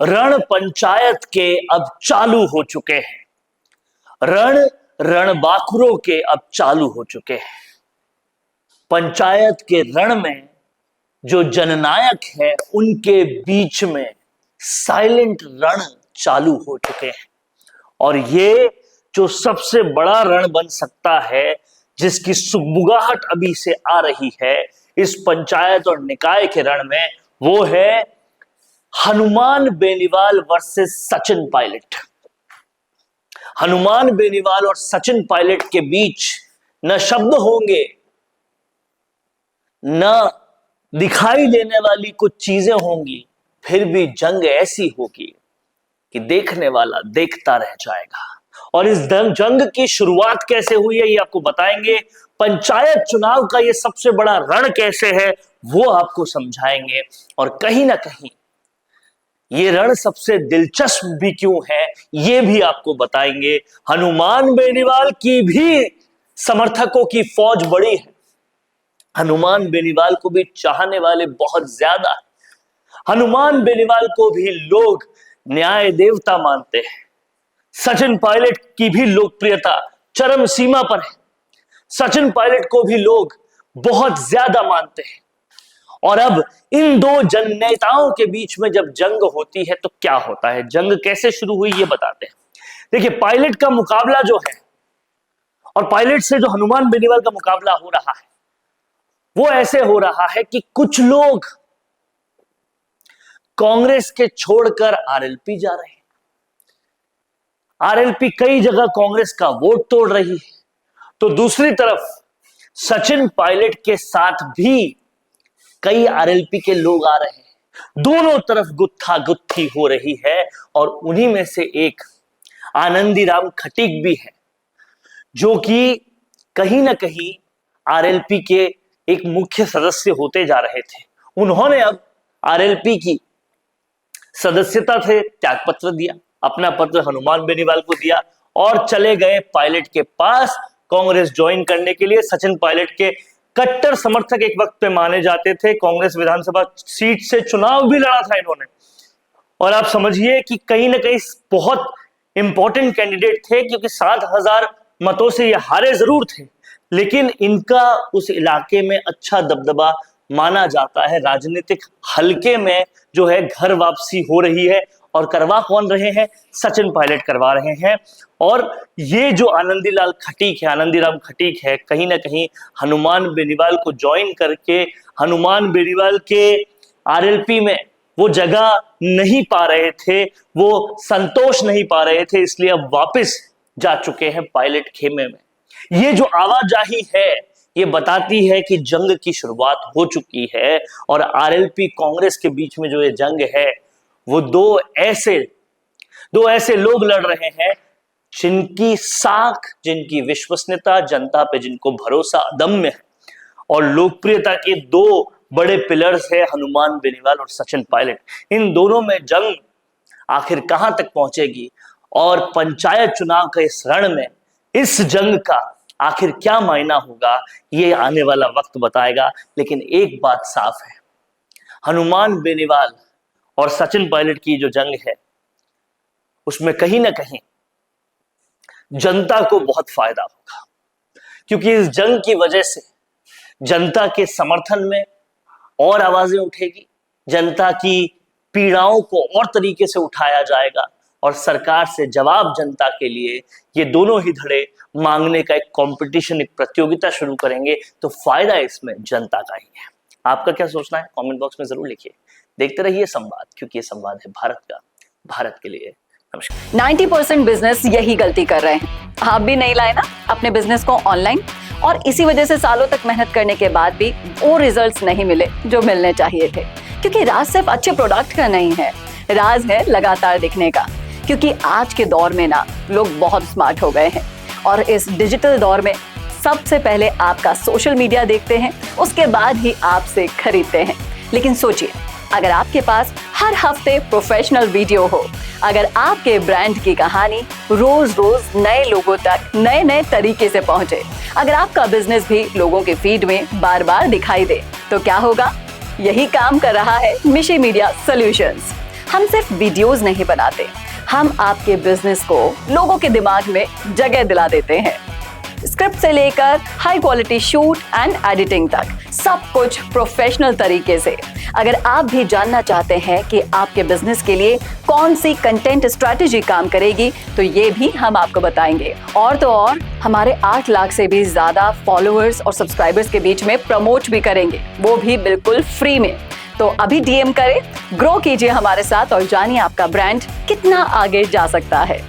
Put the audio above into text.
रण पंचायत के अब चालू हो चुके हैं। रणबांकुरों के अब चालू हो चुके हैं। पंचायत के रण में जो जननायक है उनके बीच में साइलेंट रण चालू हो चुके हैं। और ये जो सबसे बड़ा रण बन सकता है, जिसकी सुगबुगाहट अभी से आ रही है इस पंचायत और निकाय के रण में, वो है हनुमान बेनीवाल वर्सेस सचिन पायलट। हनुमान बेनीवाल और सचिन पायलट के बीच न शब्द होंगे, न दिखाई देने वाली कुछ चीजें होंगी, फिर भी जंग ऐसी होगी कि देखने वाला देखता रह जाएगा। और इस जंग की शुरुआत कैसे हुई है ये आपको बताएंगे। पंचायत चुनाव का ये सबसे बड़ा रण कैसे है वो आपको समझाएंगे। और कहीं ना कहीं ये रण सबसे दिलचस्प भी क्यों है ये भी आपको बताएंगे। हनुमान बेनीवाल की भी समर्थकों की फौज बड़ी है। हनुमान बेनीवाल को भी चाहने वाले बहुत ज्यादा है। हनुमान बेनीवाल को भी लोग न्याय देवता मानते हैं। सचिन पायलट की भी लोकप्रियता चरम सीमा पर है। सचिन पायलट को भी लोग बहुत ज्यादा मानते हैं। और अब इन दो जननेताओं के बीच में जब जंग होती है तो क्या होता है, जंग कैसे शुरू हुई ये बताते हैं। देखिए, पायलट का मुकाबला जो है और पायलट से जो हनुमान बेनीवाल का मुकाबला हो रहा है वो ऐसे हो रहा है कि कुछ लोग कांग्रेस के छोड़कर आरएलपी जा रहे हैं। आरएलपी कई जगह कांग्रेस का वोट तोड़ रही है, तो दूसरी तरफ सचिन पायलट के साथ भी कई आरएलपी के लोग आ रहे हैं। दोनों तरफ गुत्था गुत्थी हो रही है। और उन्हीं में से एक आनंदीराम खटीक भी है, जो कि कहीं ना कहीं आरएलपी के एक मुख्य सदस्य होते जा रहे थे। उन्होंने अब आरएलपी की सदस्यता से त्यागपत्र दिया, अपना पत्र हनुमान बेनीवाल को दिया और चले गए पायलट के पास कांग्रेस ज्वाइन करने के लिए। सचिन पायलट के कट्टर समर्थक एक वक्त पे माने जाते थे। कांग्रेस विधानसभा सीट से चुनाव भी लड़ा था इन्होंने। और आप समझिए कि कहीं ना कहीं बहुत इंपॉर्टेंट कैंडिडेट थे, क्योंकि 7,000 मतों से ये हारे जरूर थे, लेकिन इनका उस इलाके में अच्छा दबदबा माना जाता है। राजनीतिक हलके में जो है घर वापसी हो रही है। और करवा कौन रहे हैं? सचिन पायलट करवा रहे हैं। और ये जो आनंदीराम खटीक है, कहीं ना कहीं हनुमान बेनीवाल को ज्वाइन करके हनुमान बेनीवाल के आरएलपी में वो जगह नहीं पा रहे थे, वो संतोष नहीं पा रहे थे, इसलिए अब वापस जा चुके हैं पायलट खेमे में। ये जो आवाजाही है ये बताती है कि जंग की शुरुआत हो चुकी है। और आरएलपी कांग्रेस के बीच में जो ये जंग है वो दो ऐसे लोग लड़ रहे हैं जिनकी साख, जिनकी विश्वसनीयता, जनता पे जिनको भरोसा अदम्य है। और लोकप्रियता के दो बड़े पिलर्स है हनुमान बेनीवाल और सचिन पायलट। इन दोनों में जंग आखिर कहां तक पहुंचेगी और पंचायत चुनाव के इस रण में इस जंग का आखिर क्या मायना होगा ये आने वाला वक्त बताएगा। लेकिन एक बात साफ है, हनुमान बेनीवाल और सचिन पायलट की जो जंग है उसमें कहीं ना कहीं जनता को बहुत फायदा होगा, क्योंकि इस जंग की वजह से जनता के समर्थन में और आवाजें उठेगी, जनता की पीड़ाओं को और तरीके से उठाया जाएगा और सरकार से जवाब जनता के लिए ये दोनों ही धड़े मांगने का एक कंपटीशन, एक प्रतियोगिता शुरू करेंगे। तो फायदा इसमें जनता का ही है। आपका क्या सोचना है कमेंट बॉक्स में जरूर लिखिए। देखते रहिए संवाद, क्योंकि ये संवाद है भारत का, भारत के लिए। नमस्कार। 90% बिजनेस यही गलती कर रहे हैं। आप भी नहीं लाए ना अपने बिजनेस को ऑनलाइन, और इसी वजह से सालों तक मेहनत करने के बाद भी वो रिजल्ट्स नहीं मिले जो मिलने चाहिए थे। क्योंकि राज सिर्फ अच्छे प्रोडक्ट का नहीं है, राज है लगातार दिखने का। क्योंकि आज के दौर में ना लोग बहुत स्मार्ट हो गए हैं और इस डिजिटल दौर में सबसे पहले आपका सोशल मीडिया देखते हैं, उसके बाद ही आपसे खरीदते हैं। लेकिन सोचिए, अगर आपके पास हर हफ्ते प्रोफेशनल वीडियो हो, अगर आपके ब्रांड की कहानी रोज रोज नए लोगों तक नए नए तरीके से पहुंचे, अगर आपका बिजनेस भी लोगों के फीड में बार बार दिखाई दे, तो क्या होगा? यही काम कर रहा है मिशी मीडिया सॉल्यूशंस। हम सिर्फ वीडियोस नहीं बनाते, हम आपके बिजनेस को लोगों के दिमाग में जगह दिला देते हैं। स्क्रिप्ट से लेकर high quality shoot and editing तक सब कुछ प्रोफेशनल तरीके से। अगर आप भी जानना चाहते हैं कि आपके बिजनेस के लिए कौन सी कंटेंट स्ट्रैटेजी काम करेगी, तो ये भी हम आपको बताएंगे। और तो और हमारे 8 लाख से भी ज्यादा फॉलोअर्स और सब्सक्राइबर्स के बीच में प्रमोट भी करेंगे, वो भी बिल्कुल फ्री में। तो अभी डीएम करें, ग्रो कीजिए हमारे साथ और जानिए आपका ब्रांड कितना आगे जा सकता है।